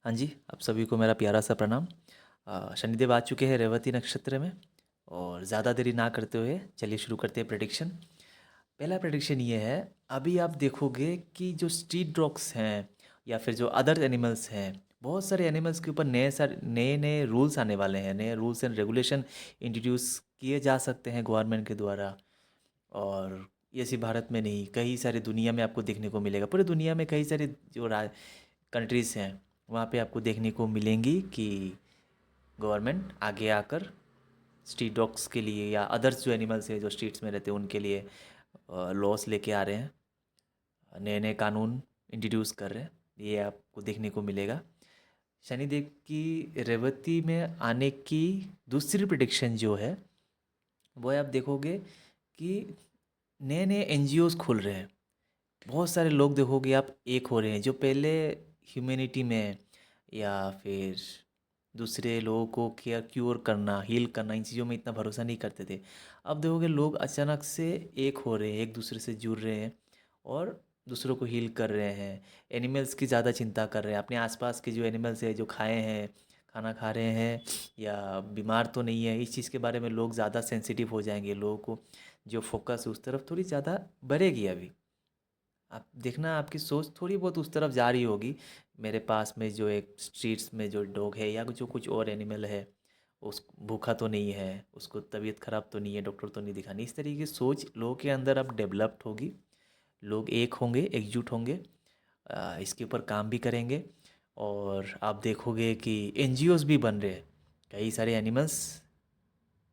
हाँ जी, आप सभी को मेरा प्यारा सा प्रणाम। शनिदेव आ चुके हैं रेवती नक्षत्र में और ज़्यादा देरी ना करते हुए चलिए शुरू करते हैं प्रेडिक्शन। पहला प्रेडिक्शन ये है, अभी आप देखोगे कि जो स्ट्रीट डॉग्स हैं या फिर जो अदर एनिमल्स हैं, बहुत सारे एनिमल्स के ऊपर नए नए रूल्स आने वाले हैं, नए रूल्स एंड रेगुलेशन इंट्रोड्यूस किए जा सकते हैं गवर्नमेंट के द्वारा। और ये सिर्फ भारत में नहीं, कई सारी दुनिया में आपको देखने को मिलेगा। पूरे दुनिया में कई सारे जो कंट्रीज़ हैं वहाँ पे आपको देखने को मिलेंगी कि गवर्नमेंट आगे आकर स्ट्रीट डॉग्स के लिए या अदर्स जो एनिमल्स हैं जो स्ट्रीट्स में रहते हैं उनके लिए लॉस लेके आ रहे हैं, नए नए कानून इंट्रोड्यूस कर रहे हैं। ये आपको देखने को मिलेगा। शनिदेव की रेवती में आने की दूसरी प्रिडिक्शन जो है वो है, आप देखोगे कि नए नए एनजीओज खुल रहे हैं। बहुत सारे लोग देखोगे आप एक हो रहे हैं जो पहले ह्यूमैनिटी में या फिर दूसरे लोगों को केयर क्योर करना, हील करना, इन चीज़ों में इतना भरोसा नहीं करते थे। अब देखोगे लोग अचानक से एक हो रहे हैं, एक दूसरे से जुड़ रहे हैं और दूसरों को हील कर रहे हैं। एनिमल्स की ज़्यादा चिंता कर रहे हैं, अपने आसपास के जो एनिमल्स है जो खाए हैं, खाना खा रहे हैं या बीमार तो नहीं है, इस चीज़ के बारे में लोग ज़्यादा सेंसिटिव हो जाएंगे। लोगों को जो फोकस है उस तरफ थोड़ी ज़्यादा बढ़ेगी अभी। आप देखना आपकी सोच थोड़ी बहुत उस तरफ जा रही होगी। मेरे पास में जो एक स्ट्रीट्स में जो डॉग है या जो कुछ और एनिमल है, उस भूखा तो नहीं है, उसको तबीयत ख़राब तो नहीं है, डॉक्टर तो नहीं दिखानी, इस तरीके की सोच लोगों के अंदर अब डेवलप्ड होगी। लोग एक होंगे, एकजुट होंगे, इसके ऊपर काम भी करेंगे। और आप देखोगे कि एनजीओज भी बन रहे हैं, कई सारे एनिमल्स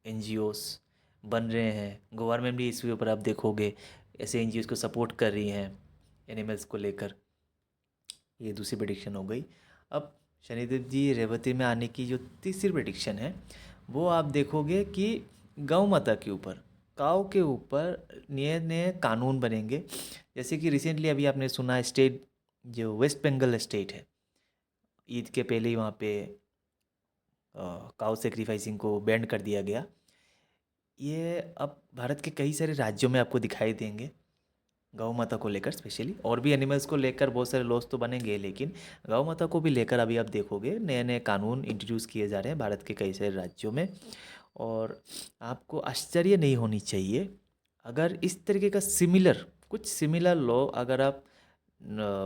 एनजीओस बन रहे हैं। गवर्नमेंट भी इसके ऊपर आप देखोगे ऐसे एनजीओस को सपोर्ट कर रही हैं एनिमल्स को लेकर। ये दूसरी प्रेडिक्शन हो गई। अब शनिदेव जी रेवती में आने की जो तीसरी प्रेडिक्शन है वो आप देखोगे कि गौ माता के ऊपर, काऊ के ऊपर नए नए कानून बनेंगे। जैसे कि रिसेंटली अभी आपने सुना स्टेट, जो वेस्ट बंगाल स्टेट है, ईद के पहले ही वहाँ पे काऊ सेक्रीफाइसिंग को बैंड कर दिया गया। ये अब भारत के कई सारे राज्यों में आपको दिखाई देंगे। गौ माता को लेकर स्पेशली, और भी एनिमल्स को लेकर बहुत सारे लॉस तो बनेंगे, लेकिन गौ माता को भी लेकर अभी आप देखोगे नए नए कानून इंट्रोड्यूस किए जा रहे हैं भारत के कई सारे राज्यों में। और आपको आश्चर्य नहीं होनी चाहिए अगर इस तरीके का सिमिलर, कुछ सिमिलर लॉ अगर आप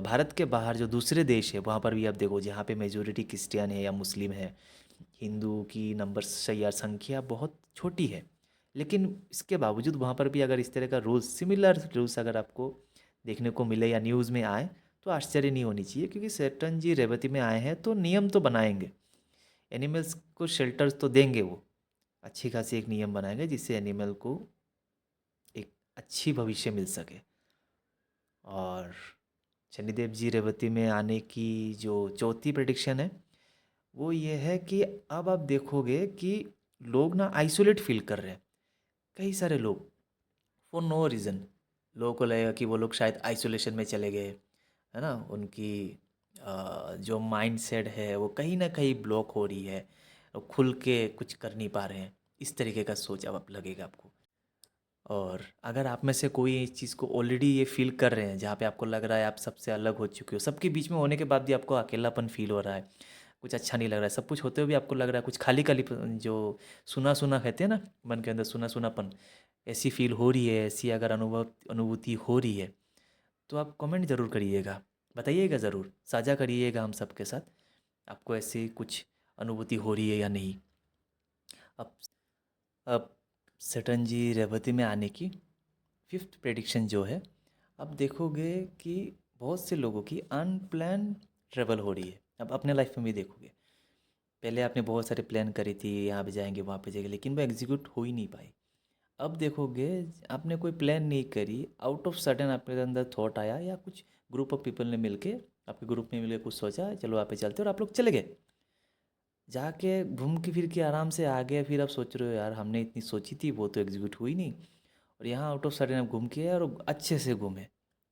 भारत के बाहर जो दूसरे देश है वहाँ पर भी आप देखो, जहाँ पे मेजोरिटी क्रिश्चियन है या मुस्लिम है, हिंदू की नंबर या संख्या बहुत छोटी है, लेकिन इसके बावजूद वहाँ पर भी अगर इस तरह का रूल्स, सिमिलर रूल्स अगर आपको देखने को मिले या न्यूज़ में आए तो आश्चर्य नहीं होनी चाहिए, क्योंकि सेटन जी रेवती में आए हैं तो नियम तो बनाएंगे। एनिमल्स को शेल्टर्स तो देंगे, वो अच्छी खासी एक नियम बनाएंगे जिससे एनिमल को एक अच्छी भविष्य मिल सके। और शनिदेव जी रेवती में आने की जो चौथी प्रेडिक्शन है वो ये है कि अब आप देखोगे कि लोग ना आइसोलेट फील कर रहे हैं। कई सारे लोग फॉर नो रीज़न, लोगों को लगेगा कि वो लोग शायद आइसोलेशन में चले गए, है ना, उनकी जो माइंड सेट है वो कहीं ना कहीं ब्लॉक हो रही है, वो खुल के कुछ कर नहीं पा रहे हैं, इस तरीके का सोच अब लगेगा आपको। और अगर आप में से कोई इस चीज़ को ऑलरेडी ये फील कर रहे हैं, जहाँ पे आपको लग रहा है आप सबसे अलग हो चुके हो, सबके बीच में होने के बाद भी आपको अकेलापन फील हो रहा है, कुछ अच्छा नहीं लग रहा है, सब कुछ होते हुए भी आपको लग रहा है कुछ खाली खाली, जो सुना सुना कहते हैं ना, मन के अंदर सुना सुनापन, ऐसी फील हो रही है, ऐसी अगर अनुभूति हो रही है तो आप कमेंट ज़रूर करिएगा, बताइएगा ज़रूर, साझा करिएगा हम सबके साथ, आपको ऐसी कुछ अनुभूति हो रही है या नहीं। अब अब सटन जी रेवती में आने की फिफ्थ प्रेडिक्शन जो है, अब देखोगे कि बहुत से लोगों की अनप्लान ट्रेवल हो रही है। अब अपने लाइफ में भी देखोगे, पहले आपने बहुत सारे प्लान करी थी, यहाँ पे जाएंगे वहाँ पे जाएंगे, लेकिन वो एग्जीक्यूट हो ही नहीं पाई। अब देखोगे आपने कोई प्लान नहीं करी, आउट ऑफ सडन आपके अंदर थॉट आया या कुछ ग्रुप ऑफ पीपल ने मिलके, आपके ग्रुप में मिलकर कुछ सोचा चलो वहाँ पे चलते, और आप लोग चले गए, जाके घूम के फिर के आराम से आ गए। फिर आप सोच रहे हो यार हमने इतनी सोची थी वो तो एग्जीक्यूट हुई नहीं, और यहाँ आउट ऑफ सडन आप घूम के आए और अच्छे से घूमे।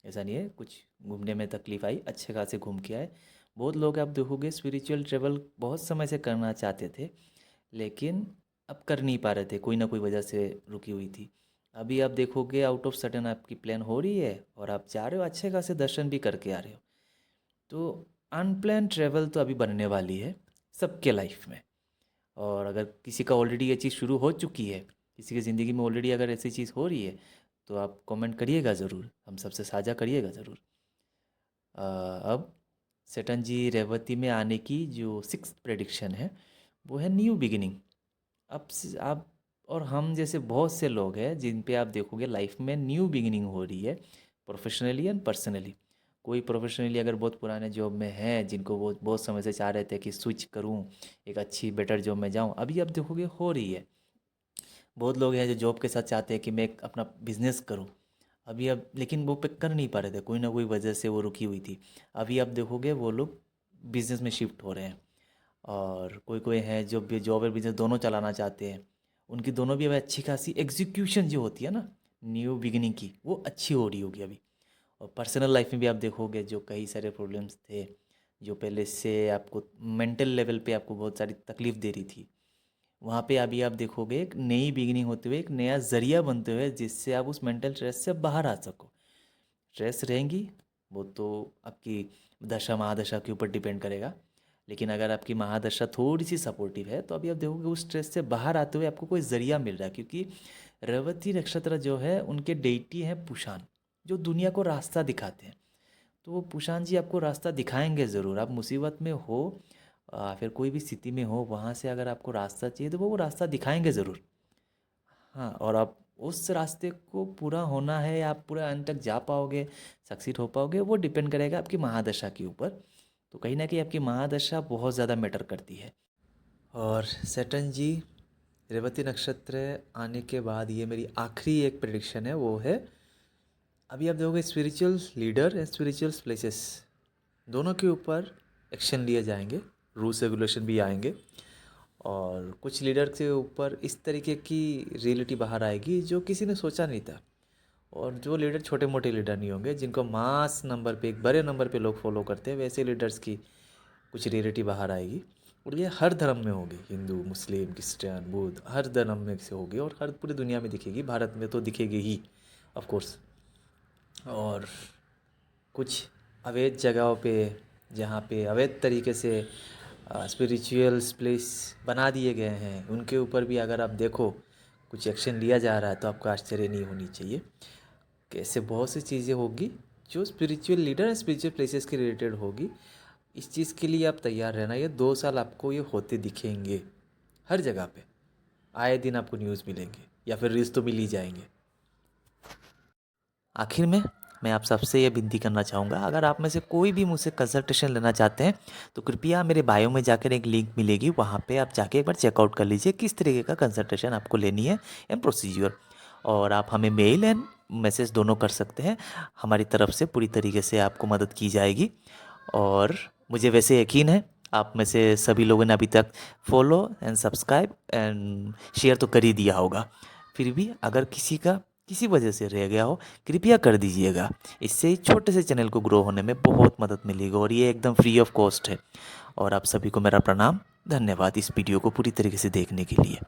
ऐसा नहीं है कुछ घूमने में तकलीफ आई, अच्छे खासे घूम के आए। बहुत लोग आप देखोगे स्पिरिचुअल ट्रेवल बहुत समय से करना चाहते थे, लेकिन अब कर नहीं पा रहे थे, कोई ना कोई वजह से रुकी हुई थी। अभी आप देखोगे आउट ऑफ सडन आपकी प्लान हो रही है और आप जा रहे हो, अच्छे खासे दर्शन भी करके आ रहे हो। तो अनप्लान ट्रैवल तो अभी बनने वाली है सबके लाइफ में। और अगर किसी का ऑलरेडी ये चीज़ शुरू हो चुकी है, किसी की ज़िंदगी में ऑलरेडी अगर ऐसी चीज़ हो रही है, तो आप कमेंट करिएगा ज़रूर, हम सबसे साझा करिएगा ज़रूर। अब सेटन जी रेवती में आने की जो सिक्स्थ प्रेडिक्शन है वो है न्यू बिगिनिंग। आप और हम जैसे बहुत से लोग हैं जिन पे आप देखोगे लाइफ में न्यू बिगिनिंग हो रही है, प्रोफेशनली एंड पर्सनली। कोई प्रोफेशनली अगर बहुत पुराने जॉब में है, जिनको वो बहुत समय से चाह रहे थे कि स्विच करूं, एक अच्छी बेटर जॉब में जाऊं, अभी आप देखोगे हो रही है। बहुत लोग हैं जो जॉब के साथ चाहते हैं कि मैं एक अपना बिजनेस करूं, अभी अब लेकिन वो पे कर नहीं पा रहे थे, कोई ना कोई वजह से वो रुकी हुई थी। अभी आप देखोगे वो लोग बिजनेस में शिफ्ट हो रहे हैं। और कोई कोई हैं जो भी जॉब और बिजनेस दोनों चलाना चाहते हैं, उनकी दोनों भी अब अच्छी खासी एग्जीक्यूशन जो होती है ना न्यू बिगिनिंग की, वो अच्छी हो रही होगी अभी। और पर्सनल लाइफ में भी आप देखोगे जो कई सारे प्रॉब्लम्स थे, जो पहले से आपको मेंटल लेवल पे आपको बहुत सारी तकलीफ दे रही थी, वहाँ पे अभी आप देखोगे एक नई बिगिनिंग होते हुए, एक नया ज़रिया बनते हुए जिससे आप उस मेंटल स्ट्रेस से बाहर आ सको। स्ट्रेस रहेंगी, वो तो आपकी दशा महादशा के ऊपर डिपेंड करेगा, लेकिन अगर आपकी महादशा थोड़ी सी सपोर्टिव है तो अभी आप देखोगे उस स्ट्रेस से बाहर आते हुए आपको कोई ज़रिया मिल रहा है। क्योंकि रेवती नक्षत्र जो है उनके डेटी हैं पुषाण, जो दुनिया को रास्ता दिखाते हैं। तो वो पुषाण जी आपको रास्ता दिखाएंगे ज़रूर। आप मुसीबत में हो, फिर कोई भी स्थिति में हो, वहाँ से अगर आपको रास्ता चाहिए तो वो रास्ता दिखाएंगे ज़रूर। हाँ, और आप उस रास्ते को पूरा होना है या आप पूरा अंत तक जा पाओगे, सक्सीड हो पाओगे, वो डिपेंड करेगा आपकी महादशा के ऊपर। तो कहीं ना कहीं आपकी महादशा बहुत ज़्यादा मैटर करती है। और सेटन जी रेवती नक्षत्र आने के बाद ये मेरी आखिरी एक प्रेडिक्शन है, वो है अभी आप देखोगे spiritual leader and spiritual places दोनों के ऊपर एक्शन लिए जाएंगे, रूल्स रेगुलेशन भी आएंगे। और कुछ लीडर के ऊपर इस तरीके की रियलिटी बाहर आएगी जो किसी ने सोचा नहीं था। और जो लीडर छोटे मोटे लीडर नहीं होंगे, जिनको मास नंबर पे, एक बड़े नंबर पे लोग फॉलो करते हैं, वैसे लीडर्स की कुछ रियलिटी बाहर आएगी। और ये हर धर्म में होगी, हिंदू मुस्लिम क्रिश्चियन बुद्ध, हर धर्म में से होगी और हर पूरी दुनिया में दिखेगी, भारत में तो दिखेगी ही ऑफ कोर्स। और कुछ अवैध जगहों पे, जहाँ पे अवैध तरीके से स्पिरिचुअल्स प्लेस बना दिए गए हैं, उनके ऊपर भी अगर आप देखो कुछ एक्शन लिया जा रहा है तो आपको आश्चर्य नहीं होनी चाहिए कि ऐसे बहुत सी चीज़ें होगी जो spiritual leader and spiritual places के रिलेटेड होगी। इस चीज़ के लिए आप तैयार रहना। ये 2 साल आपको ये होते दिखेंगे हर जगह पे, आए दिन आपको न्यूज़ मिलेंगे या फिर रील्स तो मिल ही जाएंगे। आखिर में मैं आप सबसे ये विनती करना चाहूँगा, अगर आप में से कोई भी मुझसे कंसल्टेशन लेना चाहते हैं तो कृपया मेरे बायो में जाकर एक लिंक मिलेगी, वहाँ पे आप जाके एक बार चेकआउट कर लीजिए किस तरीके का कंसल्टेशन आपको लेनी है एंड प्रोसीजर। और आप हमें मेल एंड मैसेज दोनों कर सकते हैं, हमारी तरफ से पूरी तरीके से आपको मदद की जाएगी। और मुझे वैसे यकीन है आप में से सभी लोगों ने अभी तक follow and subscribe and share तो कर ही दिया होगा। फिर भी अगर किसी का किसी वजह से रह गया हो, कृपया कर दीजिएगा। इससे इस छोटे से चैनल को ग्रो होने में बहुत मदद मिलेगी और ये एकदम फ्री ऑफ कॉस्ट है। और आप सभी को मेरा प्रणाम, धन्यवाद इस वीडियो को पूरी तरीके से देखने के लिए।